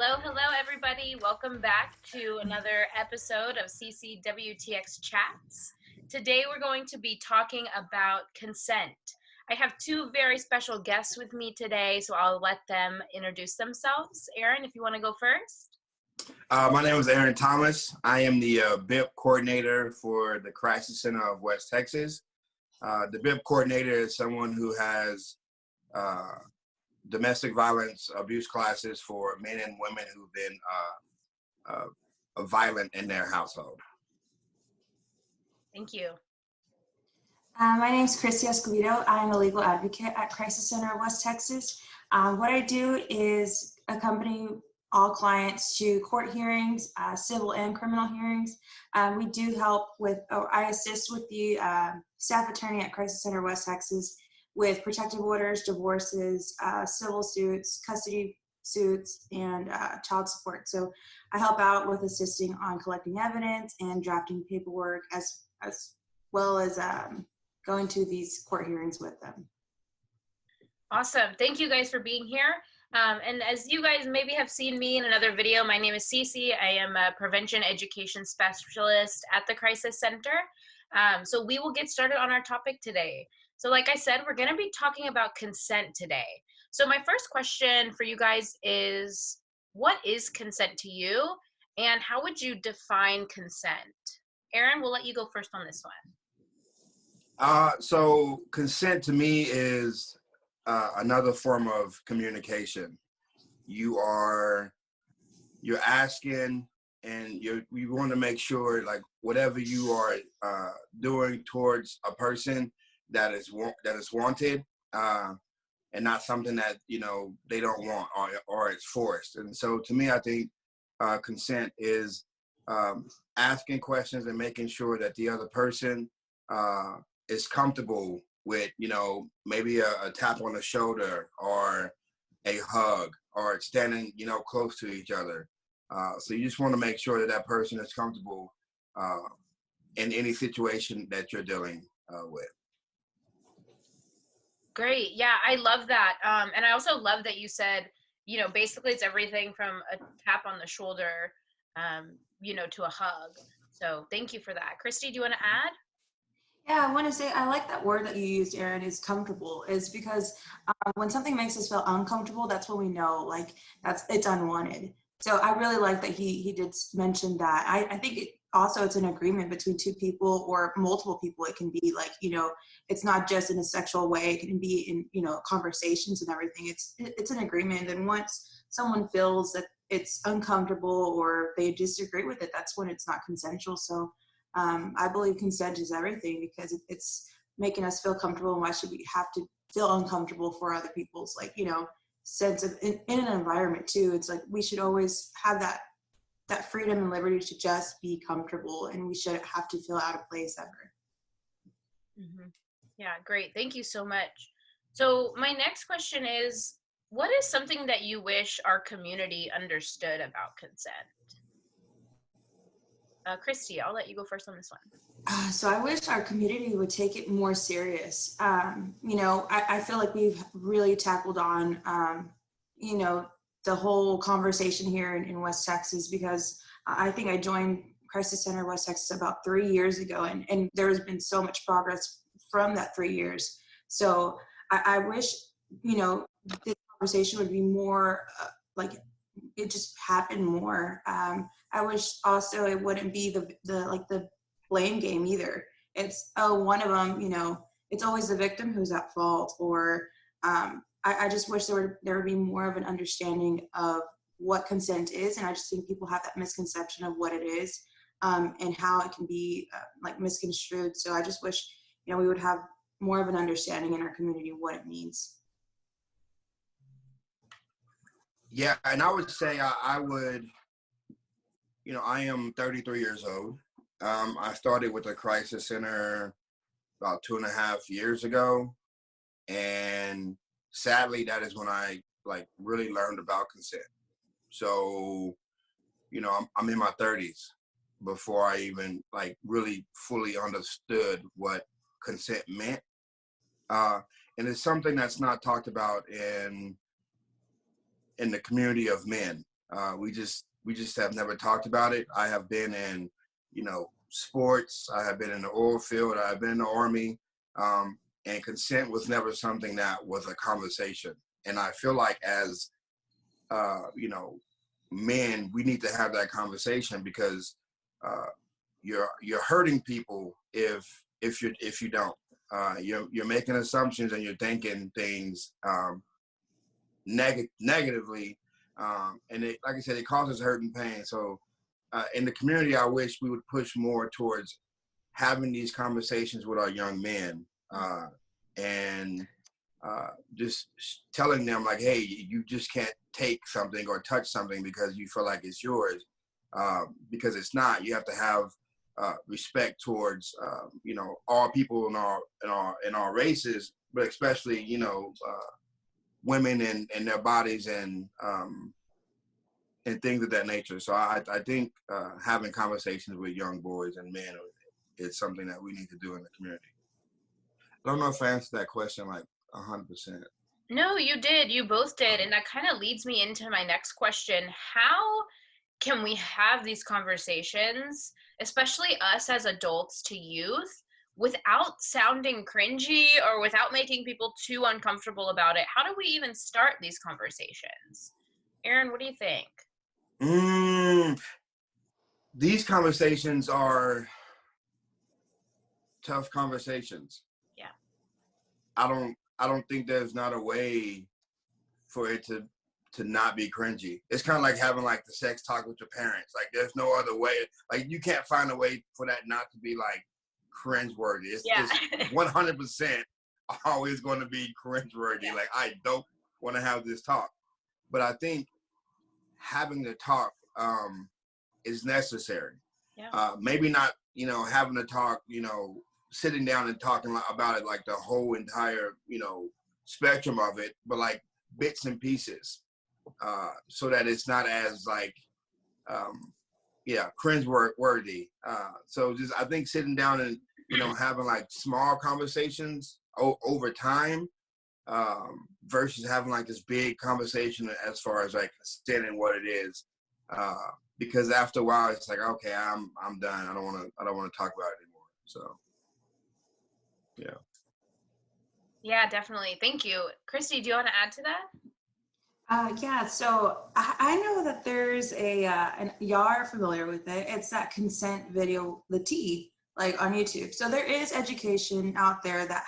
Hello, everybody. Welcome back to another episode of CCWTX Chats. Today, we're going to be talking about consent. I have two very special guests with me today, so I'll let them introduce themselves. Aaron, if you want to go first. My name is Aaron Thomas. I am the BIP coordinator for the Crisis Center of West Texas. The BIP coordinator is someone who has domestic violence abuse classes for men and women who've been violent in their household. Thank you. My name is Christy. I'm a legal advocate at Crisis Center of West Texas. What I do is accompany all clients to court hearings, civil and criminal hearings. We do help with, I assist with the staff attorney at Crisis Center West Texas with protective orders, divorces, civil suits, custody suits, and child support. So I help out with assisting on collecting evidence and drafting paperwork as well as going to these court hearings with them. Awesome. Thank you guys for being here. And as you guys maybe have seen me in another video, my name is Cecee. I am a prevention education specialist at the Crisis Center. So we will get started on our topic today. So like I said, we're going to be talking about consent today. So my first question for you guys is, what is consent to you? And how would you define consent? Aaron, we'll let you go first on this one. So consent to me is another form of communication. You're asking, and you want to make sure, like, whatever you are doing towards a person that is wanted, and not something that they don't want or it's forced. And so to me, I think consent is asking questions and making sure that the other person is comfortable with, maybe a tap on the shoulder or a hug or standing, close to each other. So you just want to make sure that that person is comfortable in any situation that you're dealing with. Great. Yeah, I love that. And I also love that you said, basically it's everything from a tap on the shoulder, to a hug. So thank you for that. Christy, do you want to add? Yeah, I want to say I like that word that you used, Aaron, is comfortable, is because when something makes us feel uncomfortable, that's when we know, like, it's unwanted. So I really like that he did mention that. I think it's an agreement between two people or multiple people. It can be like, it's not just in a sexual way. It can be in, conversations and everything. It's an agreement. And once someone feels that it's uncomfortable or they disagree with it, that's when it's not consensual. So I believe consent is everything because it's making us feel comfortable. And why should we have to feel uncomfortable for other people's, sense of in an environment too? It's like we should always have that freedom and liberty to just be comfortable, and we shouldn't have to feel out of place ever. Mm-hmm. Yeah, great. Thank you so much. So my next question is, what is something that you wish our community understood about consent? Christy, I'll let you go first on this one. So I wish our community would take it more serious. I feel like we've really tackled on, the whole conversation here in West Texas, because I think I joined Crisis Center West Texas about 3 years ago, and there has been so much progress from that 3 years. So I wish, this conversation would be more it just happened more. I wish also it wouldn't be the blame game either. It's, one of them, it's always the victim who's at fault, or I just wish there would be more of an understanding of what consent is. And I just think people have that misconception of what it is, and how it can be misconstrued. So I just wish, we would have more of an understanding in our community of what it means. Yeah, and I would say I am 33 years old. I started with the Crisis Center about 2.5 years ago. And sadly, that is when I really learned about consent. So, I'm in my 30s before I even really fully understood what consent meant. And it's something that's not talked about in the community of men. We just have never talked about it. I have been in, sports. I have been in the oil field. I've been in the Army. And consent was never something that was a conversation. And I feel like as, men, we need to have that conversation because you're hurting people if you don't. You're making assumptions and you're thinking things negatively, and it, like I said, it causes hurt and pain. So in the community, I wish we would push more towards having these conversations with our young men, and just telling them like, hey, you just can't take something or touch something because you feel like it's yours, because it's not. You have to have respect towards all people in our races, but especially women and their bodies and things of that nature. So I think having conversations with young boys and men is something that we need to do in the community. I don't know if I answered that question like 100%. No, you did. You both did. And that kind of leads me into my next question. How can we have these conversations, especially us as adults to youth, without sounding cringy or without making people too uncomfortable about it? How do we even start these conversations? Aaron, what do you think? These conversations are tough conversations. Yeah. I don't think there's not a way for it to not be cringy. It's kind of like having like the sex talk with your parents. Like there's no other way. Like you can't find a way for that not to be like cringeworthy. It's 100% always going to be cringeworthy. Yeah. Like I don't want to have this talk, but I think having the talk is necessary. Yeah. Maybe not, having the talk, sitting down and talking about it like the whole entire, spectrum of it, but like bits and pieces, so that it's not as like, cringe-worthy. So just, I think sitting down and, having like small conversations over time, versus having like this big conversation as far as like understanding what it is. Because after a while, it's like, okay, I'm done. I don't want to talk about it anymore. So, yeah. Yeah, definitely. Thank you. Christy, do you want to add to that? Yeah, so I know that there's and y'all are familiar with it. It's that consent video, the T, like on YouTube. So there is education out there that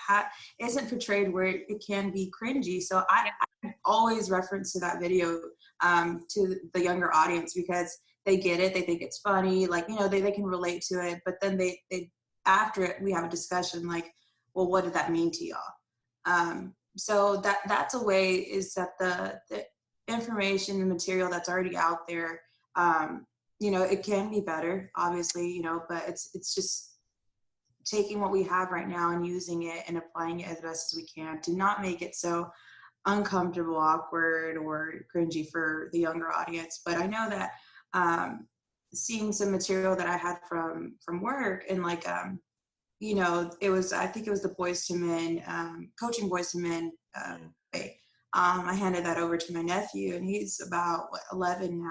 isn't portrayed where it can be cringy. So I always reference to that video to the younger audience because they get it. They think it's funny. Like, they can relate to it. But then they after it, we have a discussion like, well, what did that mean to y'all? So that's a way is that the information and material that's already out there, it can be better, obviously, but it's just taking what we have right now and using it and applying it as best as we can to not make it so uncomfortable, awkward, or cringy for the younger audience. But I know that seeing some material that I had from work and like, I think it was the Boys to Men, coaching Boys to Men way. I handed that over to my nephew, and he's about 11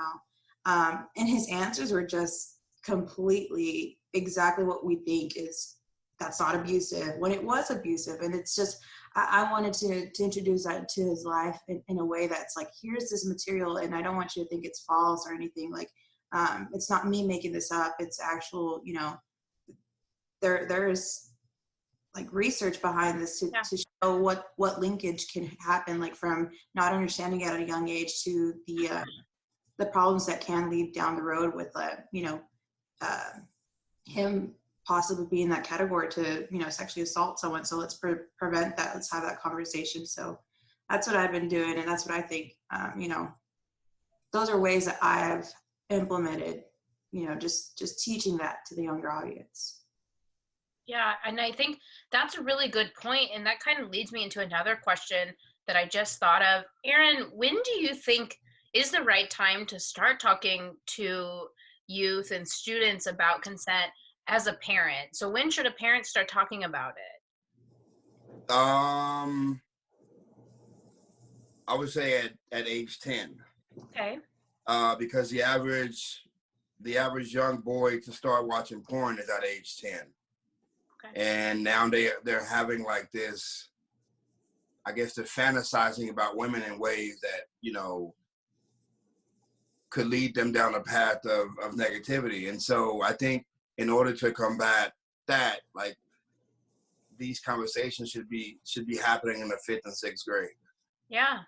now. And his answers were just completely exactly what we think is that's not abusive when it was abusive. And it's just, I wanted to introduce that to his life in a way that's like, here's this material, and I don't want you to think it's false or anything. Like, it's not me making this up. It's actual, there's like research behind this to show what linkage can happen, like from not understanding at a young age to the problems that can lead down the road with him possibly be in that category to sexually assault someone. So let's prevent that. Let's have that conversation. So that's what I've been doing, and that's what I think. Those are ways that I have implemented. Just teaching that to the younger audience. Yeah, and I think that's a really good point, and that kind of leads me into another question that I just thought of. Aaron, when do you think is the right time to start talking to youth and students about consent as a parent? So when should a parent start talking about it? I would say at age 10. Okay. because the average young boy to start watching porn is at age 10. Okay. And now they're having like this, I guess they're fantasizing about women in ways that, you know, could lead them down a path of negativity. And so I think in order to combat that, like, these conversations should be happening in the 5th and 6th grade. Yeah.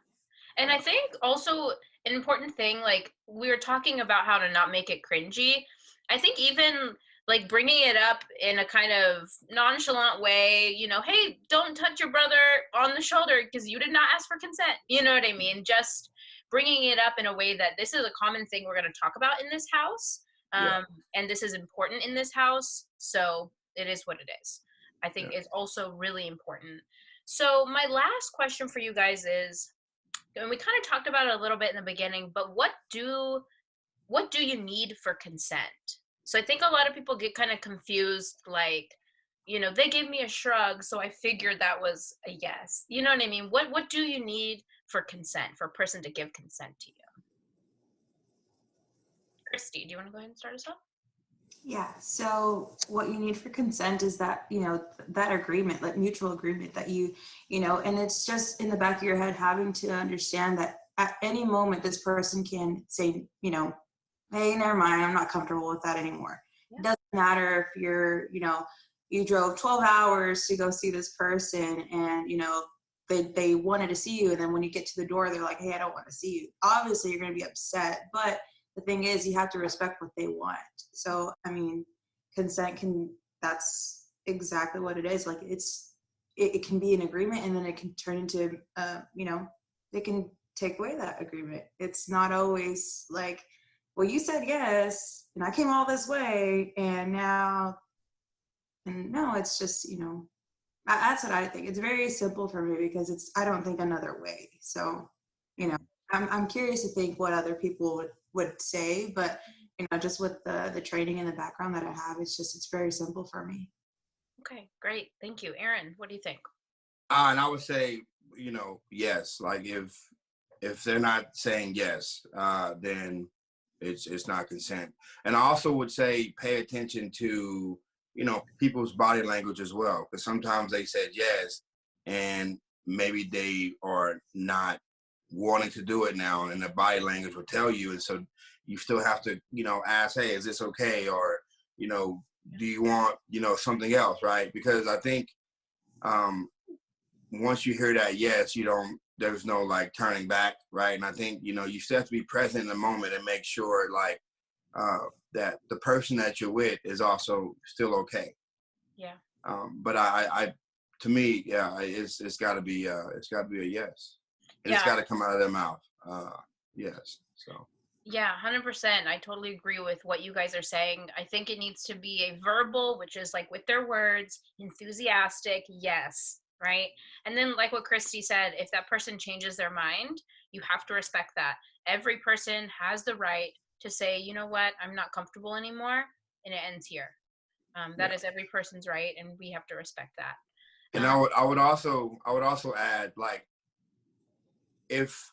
And I think also an important thing, like we were talking about how to not make it cringy. I think even like bringing it up in a kind of nonchalant way, you know, hey, don't touch your brother on the shoulder because you did not ask for consent. You know what I mean? Just bringing it up in a way that this is a common thing we're going to talk about in this house. And this is important in this house. So it is what it is. I think is also really important. So my last question for you guys is, and we kind of talked about it a little bit in the beginning, but what do you need for consent? So I think a lot of people get kind of confused, like, you know, they gave me a shrug, so I figured that was a yes. You know what I mean? What do you need for consent, for a person to give consent to you? Christy, do you want to go ahead and start us off? Yeah, so what you need for consent is that, you know, that agreement, that mutual agreement that you know, and it's just in the back of your head having to understand that at any moment this person can say, you know, hey, never mind, I'm not comfortable with that anymore. Yeah. It doesn't matter if you're, you know, you drove 12 hours to go see this person and, you know, they wanted to see you, and then when you get to the door, they're like, hey, I don't want to see you. Obviously, you're going to be upset, but the thing is, you have to respect what they want. So, I mean, consent that's exactly what it is. Like, it can be an agreement, and then it can turn into, you know, they can take away that agreement. It's not always like, well, you said yes, and I came all this way, and now, and no, it's just, you know, that's what I think. It's very simple for me because I don't think another way. So, you know, I'm curious to think what other people would say, but, you know, just with the training and the background that I have, it's very simple for me. Okay, great. Thank you. Aaron, what do you think? And I would say, you know, yes, like if they're not saying yes, then it's not consent. And I also would say pay attention to, you know, people's body language as well, because sometimes they said yes and maybe they are not wanting to do it now, and the body language will tell you. And so you still have to, you know, ask, hey, is this okay? Or, you know, do you want, you know, something else, right? Because I think once you hear that yes, there's no like turning back, right? And I think, you know, you still have to be present in the moment and make sure like that the person that you're with is also still okay. Yeah. But I to me, yeah, it's got to be a yes. And it's got to come out of their mouth. Yes. So. Yeah, 100%. I totally agree with what you guys are saying. I think it needs to be a verbal, which is like with their words, enthusiastic, yes, right? And then like what Christy said, if that person changes their mind, you have to respect that. Every person has the right to say, you know what, I'm not comfortable anymore, and it ends here. That is every person's right, and we have to respect that. And I would also add, like, if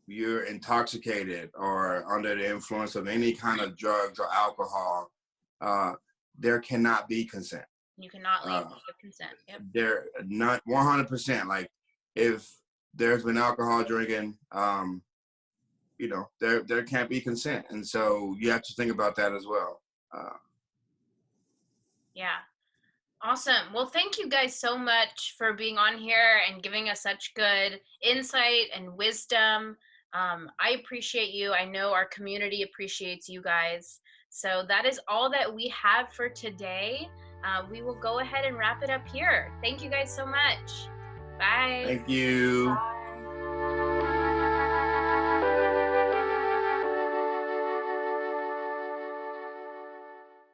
you're intoxicated or under the influence of any kind of drugs or alcohol, there cannot be consent. You cannot leave with consent. Yep. They're not 100%. Like, if there's been alcohol drinking, you know, there can't be consent, and so you have to think about that as well. Yeah. Awesome. Well, thank you guys so much for being on here and giving us such good insight and wisdom. I appreciate you. I know our community appreciates you guys. So that is all that we have for today. We will go ahead and wrap it up here. Thank you guys so much. Bye. Thank you. Bye.